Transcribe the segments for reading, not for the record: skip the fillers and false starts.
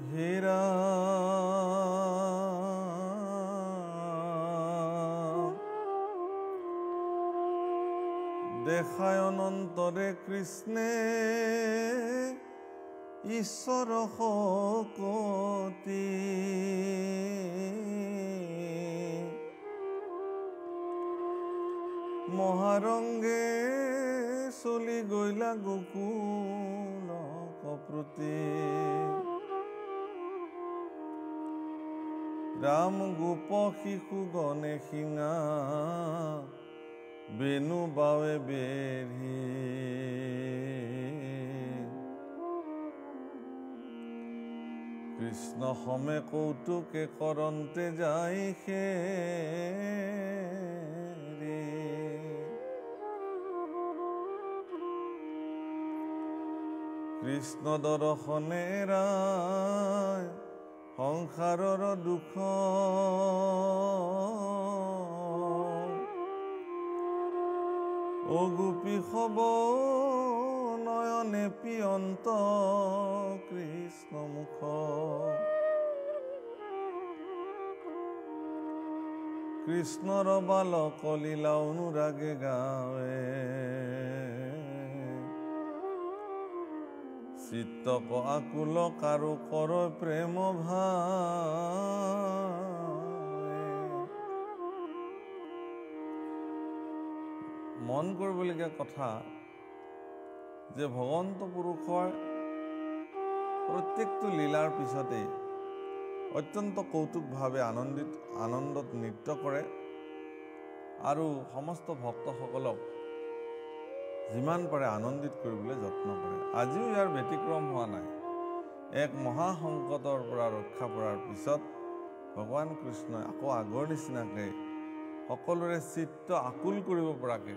হেৰা দেখায় অনন্তৰে কৃষ্ণে ঈশ্বৰ শকতি মহাৰংগে চলি গৈলা গোকুল কপ্ৰতি ৰাম গোপ শিশু গণে শিঙা বেনু বাৱে বেঢ়ি কৃষ্ণ সমে কৌতুকে কৰন্তে যাই খেৰি কৃষ্ণ দৰ্শনে ৰায় সংসাৰৰ দুখ ও গোপী হব নয়নে পিয়ন্ত কৃষ্ণ মুখ কৃষ্ণৰ বালক লীলা অনুৰাগে গাৱে চিত্তক আকুল কাৰো কৰ প্ৰেম মন কৰিবলগীয়া কথা যে ভগৱন্ত পুৰুষৰ প্ৰত্যেকটো লীলাৰ পিছতেই অত্যন্ত কৌতুকভাৱে আনন্দত নৃত্য কৰে আৰু সমস্ত ভক্তসকলক যিমান পাৰে আনন্দিত কৰিবলৈ যত্ন কৰে। আজিও ইয়াৰ ব্যতিক্ৰম হোৱা নাই। এক মহাসংকটৰ পৰা ৰক্ষা পৰাৰ পিছত ভগৱান কৃষ্ণই আকৌ আগৰ নিচিনাকে সকলোৰে চিত্ত আকুল কৰিব পৰাকে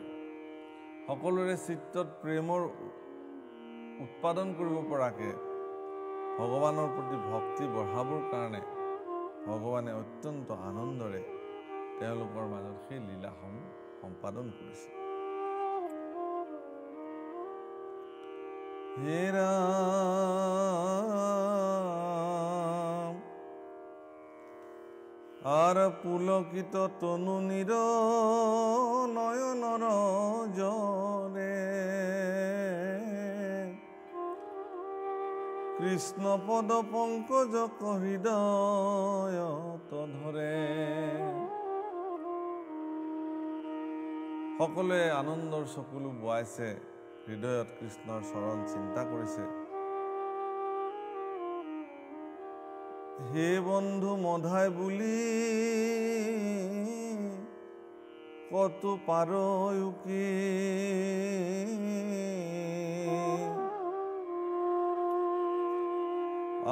সকলোৰে চিত্তত প্ৰেমৰ উৎপাদন কৰিব পৰাকে ভগৱানৰ প্ৰতি ভক্তি বঢ়াবৰ কাৰণে ভগৱানে অত্যন্ত আনন্দৰে তেওঁলোকৰ মাজত সেই লীলাসমূহ সম্পাদন কৰিছে। হে ৰাম আৰ পুলকিত তনু নিৰ নয়নৰ জৰে কৃষ্ণ পদ পঙ্কজ হৃদয়ত ধৰে সকলোৱে আনন্দৰ চকুলো বোৱাইছে, হৃদয়ত কৃষ্ণৰ চৰণ চিন্তা কৰিছে। হে বন্ধু মধাই বুলি কত পারয়ুকি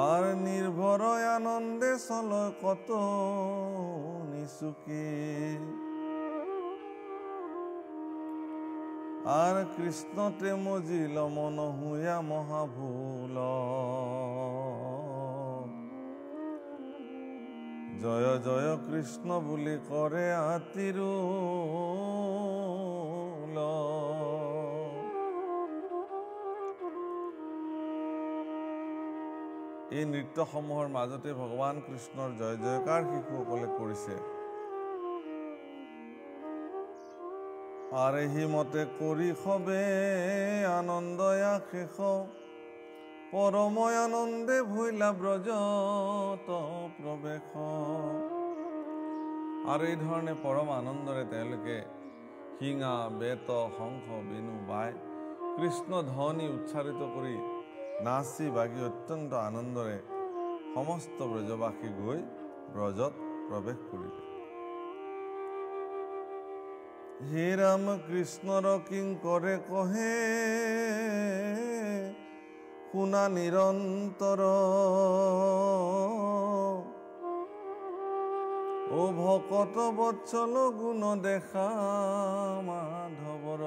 আর নির্ভর আনন্দে চলয় কত নিচুকি আর কৃষ্ণতে মজিল মন হুয়া মহাভূল জয় জয় কৃষ্ণ বুলি কৰে আতিৰুল। এই নৃত্যসমূহৰ মাজতে ভগৱান কৃষ্ণৰ জয় জয়কাৰ শিশুসকলে কৰিছে। আৰে হিমতে কৰি সবে আনন্দয়া শেষ পৰময় আনন্দে ভৈলা ব্ৰজত প্ৰৱেশ। আৰু এই ধৰণে পৰম আনন্দৰে তেওঁলোকে শিঙা বেত শংখ বেনু বাই কৃষ্ণ ধ্বনি উচ্চাৰিত কৰি নাচি বাগি অত্যন্ত আনন্দৰে সমস্ত ব্ৰজবাসী গৈ ব্ৰজত প্ৰৱেশ কৰিলে। হে ৰাম কৃষ্ণৰ কিংকৰে কহে শুনা নিৰন্তৰ ও ভকত বৎসল গুণ দেখা মাধৱৰ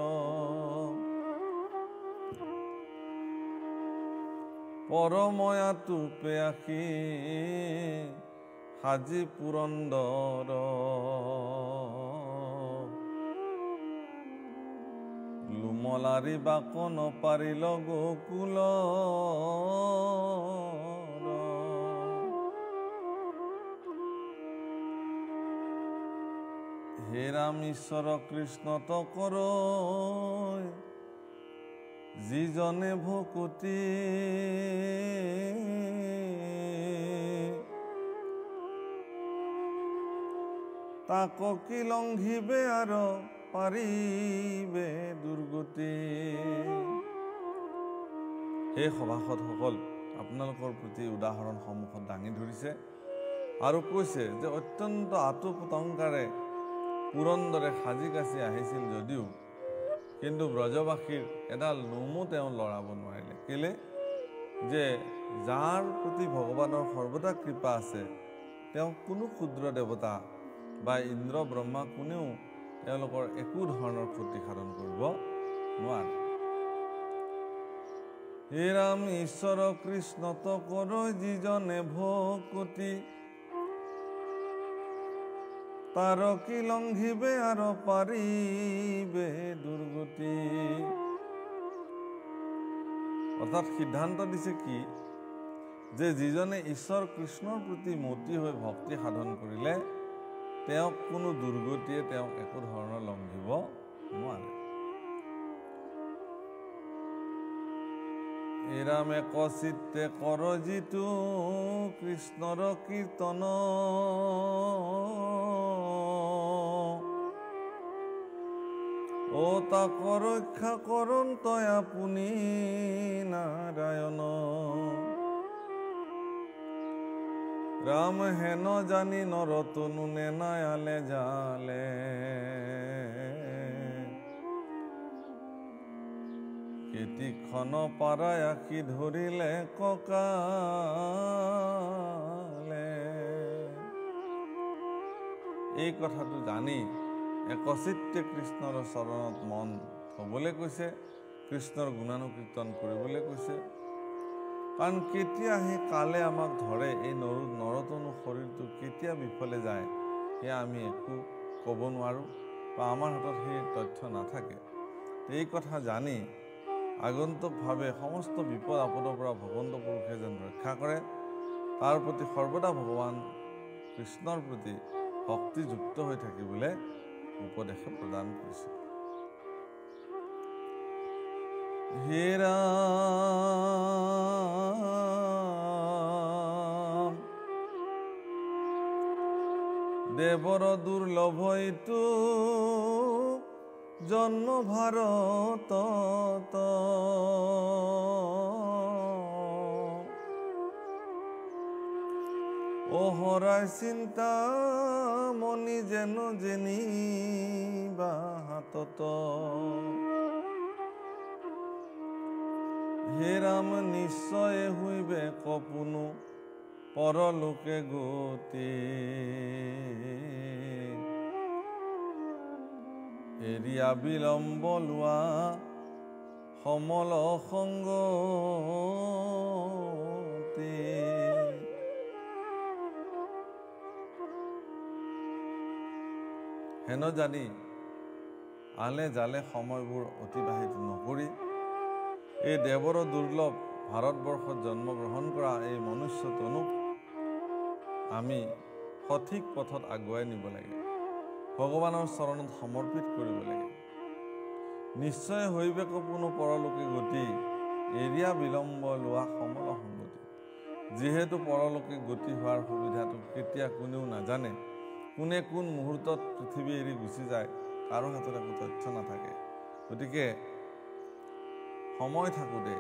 পৰময়া তুপে আখি সাজি পুৰন্দৰ লুমলাৰি বাক নপাৰিল গোকুল হে ৰাম ঈশ্বৰ কৃষ্ণ কৰ যিজনে ভকতি তাক কি লংঘিবে আৰু পাৰিবে দুৰ্গতি। সেই সভাসদসকল আপোনালোকৰ প্ৰতি উদাহৰণ সন্মুখত দাঙি ধৰিছে আৰু কৈছে যে অত্যন্ত আতুপতংকাৰে পুৰন্দৰে সাজি কাচি আহিছিল যদিও কিন্তু ব্ৰজবাসীৰ এডাল নোমো তেওঁ লৰাব নোৱাৰিলে। কেলে যে যাৰ প্ৰতি ভগৱানৰ সৰ্বদা কৃপা আছে তেওঁ কোনো ক্ষুদ্ৰ দেৱতা বা ইন্দ্ৰ ব্ৰহ্মা কোনেও তেওঁলোকৰ একো ধৰণৰ ক্ষতি সাধন কৰিব নোৱাৰে। হে ৰাম ঈশ্বৰ কৃষ্ণ কৰ যিজনে ভকতি তাৰ কি লংঘিবে আৰু পাৰিবে দুৰ্গতি। অৰ্থাৎ সিদ্ধান্ত দিছে কি যে যিজনে ঈশ্বৰ কৃষ্ণৰ প্ৰতি মতি হৈ ভক্তি সাধন কৰিলে তেওঁক কোনো দুৰ্গতিয়ে তেওঁক একো ধৰণৰ লংঘিব নোৱাৰে। হে ৰাম এক চিত্তে কৰ যিটো কৃষ্ণৰ কীৰ্তন ও তাক ৰক্ষা কৰণ তই আপুনি নাৰায়ণ। ৰাম হেন জানি নৰতনু নেনায়ালে জালে কেতিখন পাৰাই আঁকি ধৰিলে ককালে। এই কথাটো জানি একচিত্তে কৃষ্ণৰ চৰণত মন থবলৈ কৈছে, কৃষ্ণৰ গুণানুকীৰ্তন কৰিবলৈ কৈছে। কাৰণ কেতিয়া সেই কালে আমাক ধৰে, এই নৰতনু শৰীৰটো কেতিয়া বিফলে যায় সেয়া আমি একো ক'ব নোৱাৰোঁ বা আমাৰ হাতত সেই তথ্য নাথাকে। এই কথা জানি আগন্তুকভাৱে সমস্ত বিপদ আপদৰ পৰা ভগৱন্ত পুৰুষে যেন ৰক্ষা কৰে তাৰ প্ৰতি সৰ্বদা ভগৱান কৃষ্ণৰ প্ৰতি ভক্তিযুক্ত হৈ থাকিবলৈ উপদেশ প্ৰদান কৰিছে। হে ৰাম দেৱৰ দুৰ্লভ এইটো জন্ম ভাৰতত অহৰাই চিন্তা মনি যেন যেনিবা হাতত। হে ৰাম নিশ্চয় হইবে কপুনো পৰলোকে গতি এৰিয়া বিলম্ব লোৱা সমল সংগতি। হেন জানি আলে জালে সময়বোৰ অতিবাহিত নকৰি এই দেৱৰ দুৰ্লভ ভাৰতবৰ্ষত জন্মগ্ৰহণ কৰা এই মনুষ্য তনুক আমি সঠিক পথত আগুৱাই নিব লাগে, ভগৱানৰ চৰণত সমৰ্পিত কৰিব লাগে। নিশ্চয় হৈবে কপুনো পৰলোকে গতি এৰিয়া বিলম্ব লোৱা সমল সংগতি। যিহেতু পৰলোকে গতি হোৱাৰ সুবিধাটো কেতিয়া কোনেও নাজানে, কোনে কোন মুহূৰ্তত পৃথিৱী এৰি গুচি যায় কাৰো হাতত একো তথ্য নাথাকে। গতিকে সময় থাকোঁতে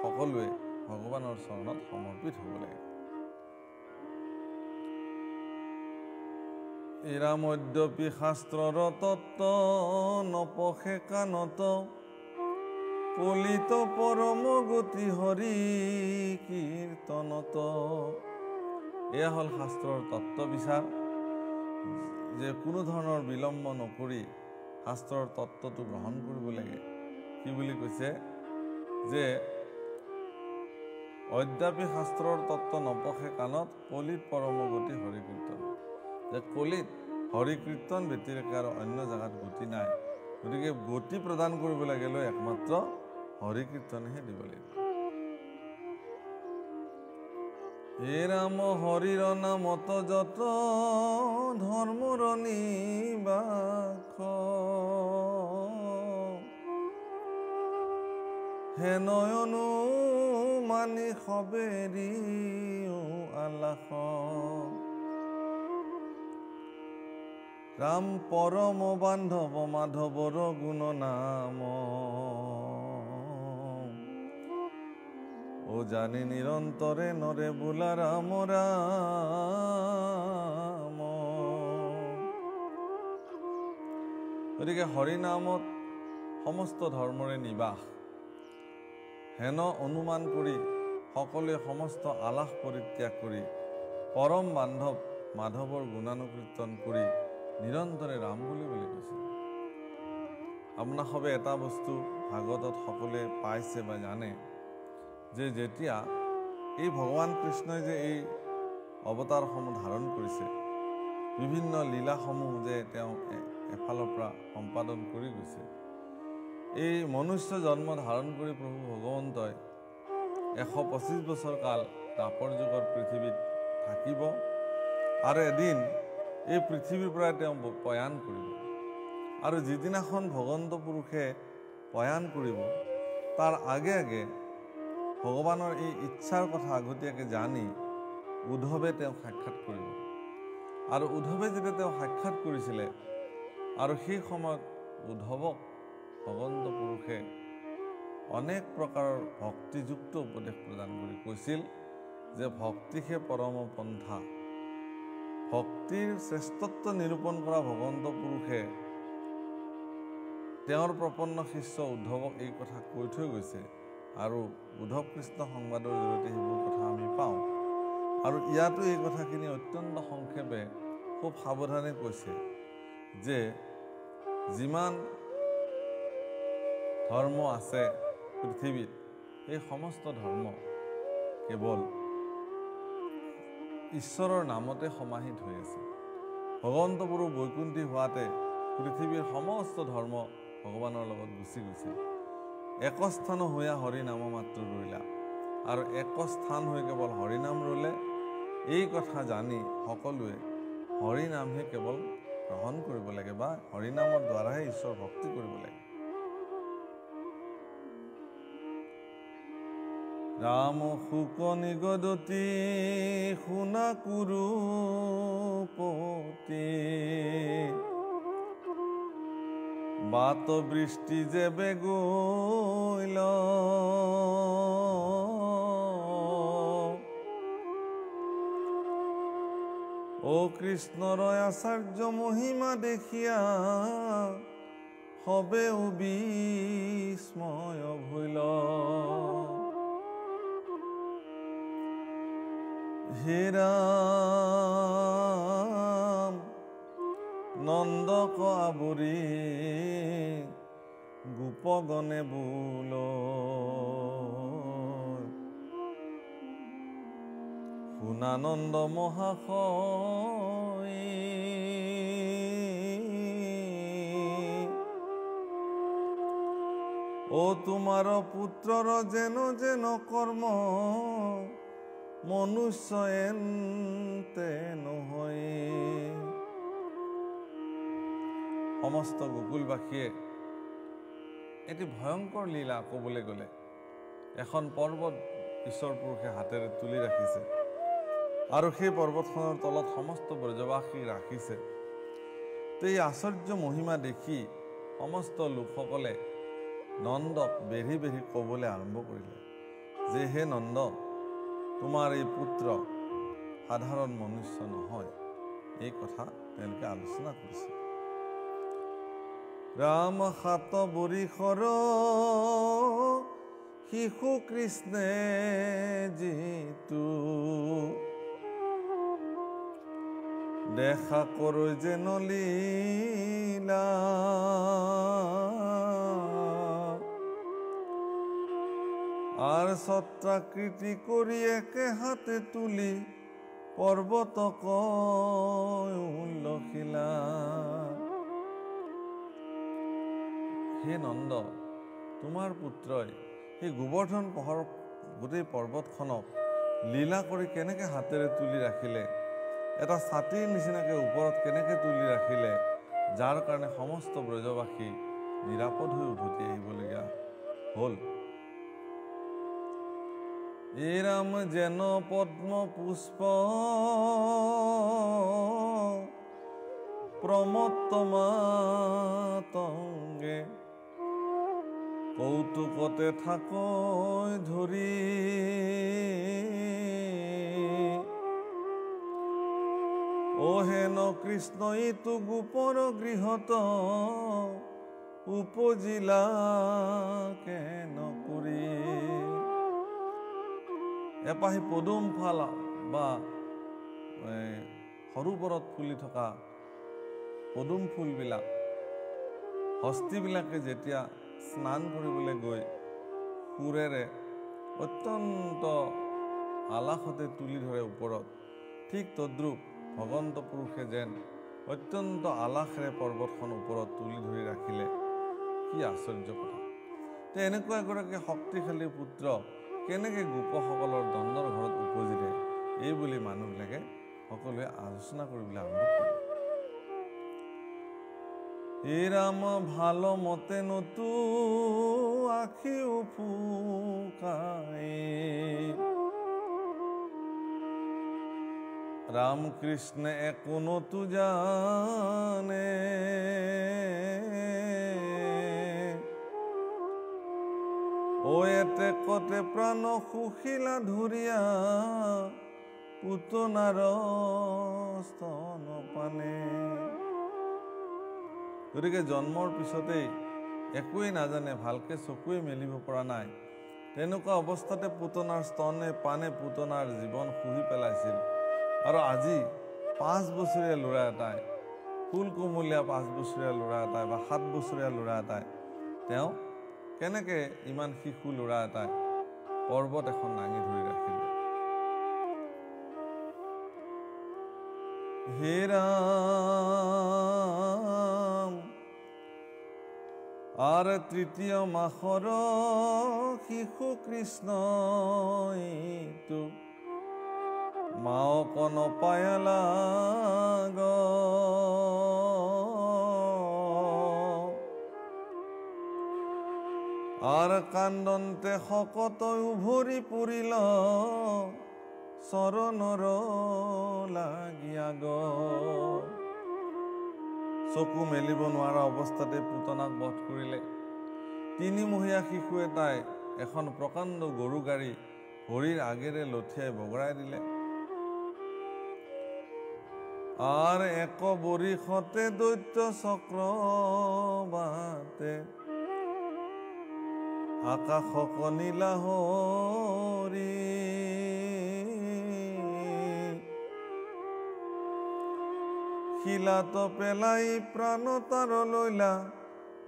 সকলোৱে ভগৱানৰ চৰণত সমৰ্পিত হ'ব লাগে। এৰা মদ্যপি শাস্ত্ৰৰ তত্ত্ব নপখে কানত পলিত পৰম গতি হৰি কীৰ্তনত। এয়া হ'ল শাস্ত্ৰৰ তত্ত্ব বিচাৰ, যে কোনো ধৰণৰ বিলম্ব নকৰি শাস্ত্ৰৰ তত্ত্বটো গ্ৰহণ কৰিব লাগে। কি বুলি কৈছে যে অদ্যাপি শাস্ত্ৰৰ তত্ত্ব নপখে কাণত কলিত পৰম গতি হৰি কীৰ্তন। যে কলিত হৰি কীৰ্তন ব্যতিৰেকে আৰু অন্য জেগাত গতি নাই। গতিকে গতি প্ৰদান কৰিব লাগিলে একমাত্ৰ হৰি কীৰ্তনহে দিব লাগিব। হে ৰাম হৰিৰ নামত যত ধৰ্মৰ নিবাস হে নয়নো মানি সবেৰি আলাস ৰাম পৰম বান্ধৱ মাধৱৰ গুণ নাম ও জানি নিৰন্তৰে নৰে বোলা ৰাম ৰাম। গতিকে হৰিনামত সমস্ত ধৰ্মৰে নিবাস হেন অনুমান কৰি সকলোৱে সমস্ত আলাস পৰিত্যাগ কৰি পৰম বান্ধৱ মাধৱৰ গুণানুকীৰ্তন কৰি নিৰন্তৰে ৰাম বুলি কৈছে। আপোনাক সবে এটা বস্তু ভাগৱতত সকলোৱে পাইছে বা জানে যে যেতিয়া এই ভগৱান কৃষ্ণই যে এই অৱতাৰসমূহ ধাৰণ কৰিছে, বিভিন্ন লীলাসমূহ যে তেওঁ এফালৰ পৰা সম্পাদন কৰি গৈছে, এই মনুষ্য জন্ম ধাৰণ কৰি প্ৰভু ভগৱন্তই 125 বছৰ কাল দ্বাপৰ যুগৰ পৃথিৱীত থাকিব আৰু এদিন এই পৃথিৱীৰ পৰা তেওঁ পয়ান কৰিব। আৰু যিদিনাখন ভগৱন্ত পুৰুষে পয়ান কৰিব তাৰ আগে আগে ভগৱানৰ এই ইচ্ছাৰ কথা আগতীয়াকৈ জানি উদ্ধৱে তেওঁক সাক্ষাৎ কৰিব। আৰু উদ্ধৱে যেতিয়া তেওঁ সাক্ষাৎ কৰিছিলে আৰু সেই সময়ত উদ্ধৱক ভগৱন্ত পুৰুষে অনেক প্ৰকাৰৰ ভক্তিযুক্ত উপদেশ প্ৰদান কৰি কৈছিল যে ভক্তিহে পৰম পন্থা। ভক্তিৰ শ্ৰেষ্ঠত্ব নিৰূপণ কৰা ভগৱন্ত পুৰুষে তেওঁৰ প্ৰপন্ন শিষ্য উদ্ধৱক এই কথা কৈ থৈ গৈছে আৰু উদ্ধৱ কৃষ্ণ সংবাদৰ জৰিয়তে সেইবোৰ কথা আমি পাওঁ। আৰু ইয়াতো এই কথাখিনি অত্যন্ত সংক্ষেপে খুব সাৱধানে কৈছে যে যিমান ধৰ্ম আছে পৃথিৱীত এই সমস্ত ধৰ্ম কেৱল ঈশ্বৰৰ নামতে সমাহিত হৈ আছে। ভগৱন্ত পুৰুষ বৈকুণ্ঠী হোৱাতে পৃথিৱীৰ সমস্ত ধৰ্ম ভগৱানৰ লগত গুচি গৈছে। একস্থান হৈয়া হৰি নাম মাত্ৰ ৰৈলা আৰু একস্থান হৈ কেৱল হৰিনাম ৰলে। এই কথা জানি সকলোৱে হৰিনামহে কেৱল গ্ৰহণ কৰিব লাগে বা হৰিনামৰ দ্বাৰাহে ঈশ্বৰ ভক্তি কৰিব লাগে। ৰাম শুক নিগদতি শুনা কুৰুপতি বাত বৃষ্টি যেবে গৈল ও কৃষ্ণৰ আচাৰ্য মহিমা দেখিয়া হবে বিস্ময় ভৈল। হে ৰাম নন্দক আবৰি গোপগণে বোল শুনানন্দ মহাশয় ও তোমাৰ পুত্ৰৰ যেন যেন কৰ্ম মনুষ্য এন্তে নহয়। সমস্ত গোকুলবাসীয়ে এটি ভয়ংকৰ লীলা ক'বলৈ গ'লে এখন পৰ্বত ঈশ্বৰ পুৰুষে হাতেৰে তুলি ৰাখিছে আৰু সেই পৰ্বতখনৰ তলত সমস্ত ব্ৰজবাসী ৰাখিছে। তো এই আশ্চৰ্য মহিমা দেখি সমস্ত লোকসকলে নন্দক বেঢ়ি বেঢ়ি ক'বলৈ আৰম্ভ কৰিলে যে হে নন্দ, তোমাৰ এই পুত্ৰ সাধাৰণ মনুষ্য নহয়। এই কথা তেওঁলোকে আলোচনা কৰিছে। ৰাম 7 বৰিষৰ শিশু কৃষ্ণে যিটো দেখা কৰ যেন লীলা আৰ ছত্ৰাকৃতি কৰি একে হাতে তুলি পৰ্বতক উল্লখিলা। হে নন্দ, তোমাৰ পুত্ৰই সেই গোবৰ্ধন গোটেই পৰ্বতখনক লীলা কৰি কেনেকৈ হাতেৰে তুলি ৰাখিলে, এটা ছাতিৰ নিচিনাকৈ ওপৰত কেনেকৈ তুলি ৰাখিলে, যাৰ কাৰণে সমস্ত ব্ৰজবাসী নিৰাপদ হৈ উভতি আহিবলগীয়া হ'ল। এই ৰাম যেন পদ্ম পুষ্প প্ৰমত্ত মাতংগে, কৌতুকতে থাকৈ ধৰি, অহেন কৃষ্ণ ইটো গোপৰ গৃহত উপজিলা কেন কৰি। এপাহি পদুম ফাল বা সৰোবৰত ফুলি থকা পদুম ফুলবিলাক হস্তীবিলাকে যেতিয়া স্নান কৰিবলৈ গৈ সুৰেৰে অত্যন্ত আলাসতে তুলি ধৰে ওপৰত, ঠিক তদ্ৰূপ ভগৱন্ত পুৰুষে যেন অত্যন্ত আলাসেৰে পৰ্বতখন ওপৰত তুলি ধৰি ৰাখিলে। কি আশ্চৰ্য কথা! এনেকুৱা এগৰাকী শক্তিশালী পুত্ৰ কেনেকৈ গোপসকলৰ দণ্ডৰ ঘৰত উপজিলে, এই বুলি মানুহবিলাকে সকলোৱে আলোচনা কৰিবলৈ আৰম্ভ কৰে। হে ৰাম ভাল মতে নতু আখি ফুকাই, ৰাম কৃষ্ণ একো নতু জানে, ও এতে কতে প্ৰাণ সুশীলা ধুৰিয়া, পুতনাৰ স্তন পানে। গতিকে জন্মৰ পিছতেই একোৱেই নাজানে, ভালকৈ চকুৱে মেলিব পৰা নাই, তেনেকুৱা অৱস্থাতে পুতনাৰ স্তনে পানে পুতনাৰ জীৱন শুহি পেলাইছিল। আৰু আজি 5 বছৰীয়া ল'ৰা এটাই, ফুল কোমলীয়া 5 বছৰীয়া ল'ৰা এটাই বা 7 বছৰীয়া ল'ৰা এটাই, তেওঁ কেনেকৈ ইমান শিশু ল'ৰা এটাই পৰ্বত এখন দাঙি ধৰি ৰাখিলে। হে ৰাম আৰ তৃতীয় মাসৰ শিশু কৃষ্ণ ইটো, মাওক নপায়ালা গ, আৰ কান্দন্তে শকত উভৰি পৰিল, চৰণৰ লাগিয়া গ। চকু মেলিব নোৱাৰা অৱস্থাতে পুতনাক বধ কৰিলে। 3 মহীয়া শিশু এটাই এখন প্ৰকাণ্ড গৰু গাড়ী হৰিৰ আগেৰে লঠিয়াই বগৰাই দিলে। আৰ এক বৰিষতে দৈত্য চক্ৰবাতে, আকাশক নীলা হৰি, শিলাত পেলাই প্ৰাণ তাৰ লৈলা,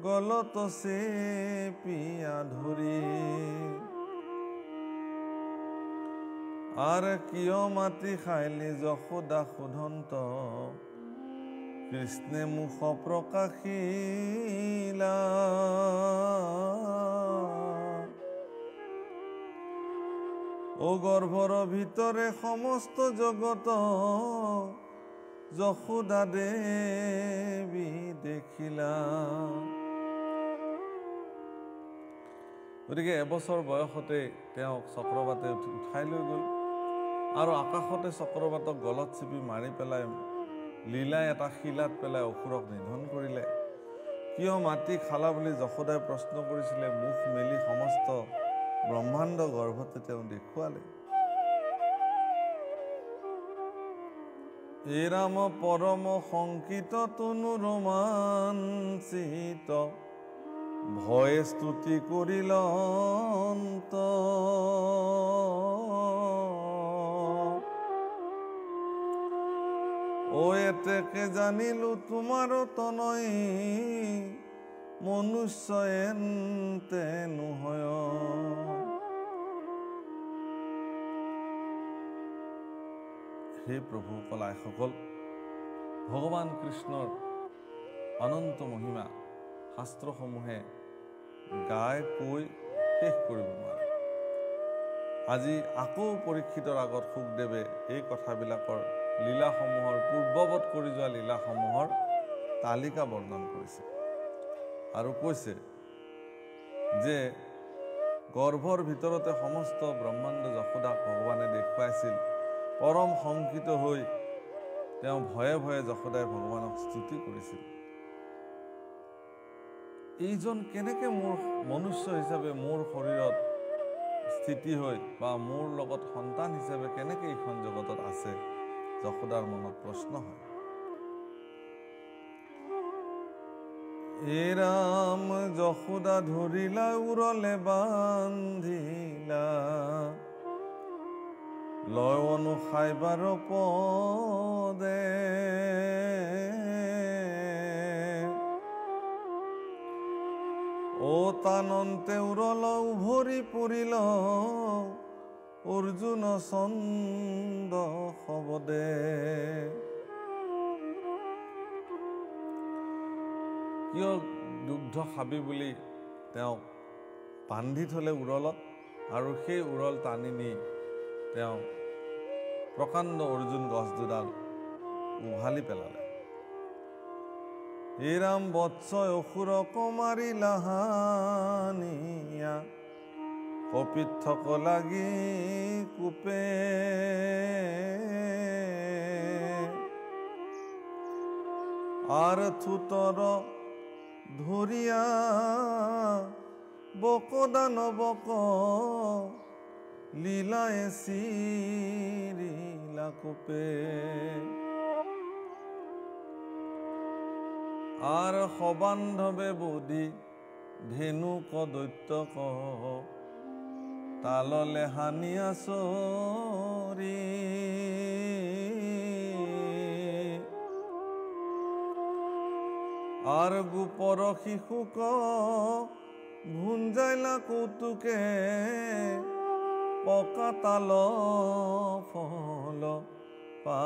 গলত চেপিয়া ধৰি। আৰ কিয় মাটি খাইলি যশোদা সোধন্ত, কৃষ্ণে মুখ প্ৰকাশিলা। ও গৰ্ভৰ ভিতৰে সমস্ত জগত, যশোদা দেৱী দেখিলা। গতিকে এবছৰ বয়সতে তেওঁক চক্ৰবাতে উঠাই লৈ গ'ল আৰু আকাশতে চক্ৰবাতক গলত চিপি মাৰি পেলাই লীলাই এটা শিলাত পেলাই অসুৰক নিধন কৰিলে। কিয় মাটি খালা বুলি যশোদাই প্ৰশ্ন কৰিছিলে, মুখ মেলি সমস্ত ব্ৰহ্মাণ্ড গৰ্ভতে তেওঁ দেখুৱালে। হে ৰাম পৰম শংকিত তনু ৰোমাঞ্চিত, ভয়ে স্তুতি কৰিল অন্ত। ও এতেকে জানিলো তোমাৰ তনয়, মনুষ্য এন্তে নহয়। হে প্ৰভু কলাইসকল, ভগৱান কৃষ্ণৰ অনন্ত মহিমা শাস্ত্ৰসমূহে গাই কৈ শেষ কৰিব নোৱাৰে। আজি আকৌ পৰীক্ষিতৰ আগত সুখদেৱে এই কথাবিলাকৰ লীলাসমূহৰ পূৰ্বৱৎ কৰি যোৱা লীলাসমূহৰ তালিকা বৰ্ণন কৰিছে আৰু কৈছে যে গৰ্ভৰ ভিতৰতে সমস্ত ব্ৰহ্মাণ্ড যশোদাক ভগৱানে দেখুৱাইছিল। পৰম শংকিত হৈ তেওঁ ভয়ে ভয়ে যশোদাই ভগৱানক স্তুতি কৰিছিল। এইজন কেনেকৈ মোৰ মনুষ্য হিচাপে মোৰ শৰীৰত স্থিতি হৈ বা মোৰ লগত সন্তান হিচাপে কেনেকৈ এইখন জগতত আছে, যশোদাৰ মনত প্ৰশ্ন হয়। এৰাম যশোদা ধৰিলা উৰলে বান্ধিলা, লয় অনুসাইবাৰ পদে, ও তানন্তে উৰল উভৰি পৰিল, অৰ্জুন চন্দ শবদে। কিয় দুগ্ধ খাবি বুলি তেওঁক বান্ধি থলে উৰলত, আৰু সেই উৰল টানি নি তেওঁ প্ৰকাণ্ড অৰ্জুন গছ দুডাল উভালি পেলালে। এৰাম বৎসয় অসুৰক মাৰিলা হানিয়া, কপিত্থক লাগি কোপে, আৰ থুতৰ ধৰিয়া বক দানবক, লীলায় চিৰিলা কোপে। আৰ সবান্ধৱে বধি ধেনুক দৈত্যক, তাললে হানিয়া চৰি। আৰ গোপৰ শিশুক ভুঞ্জাইলা কৌতুকে, পকা তাল ফল পা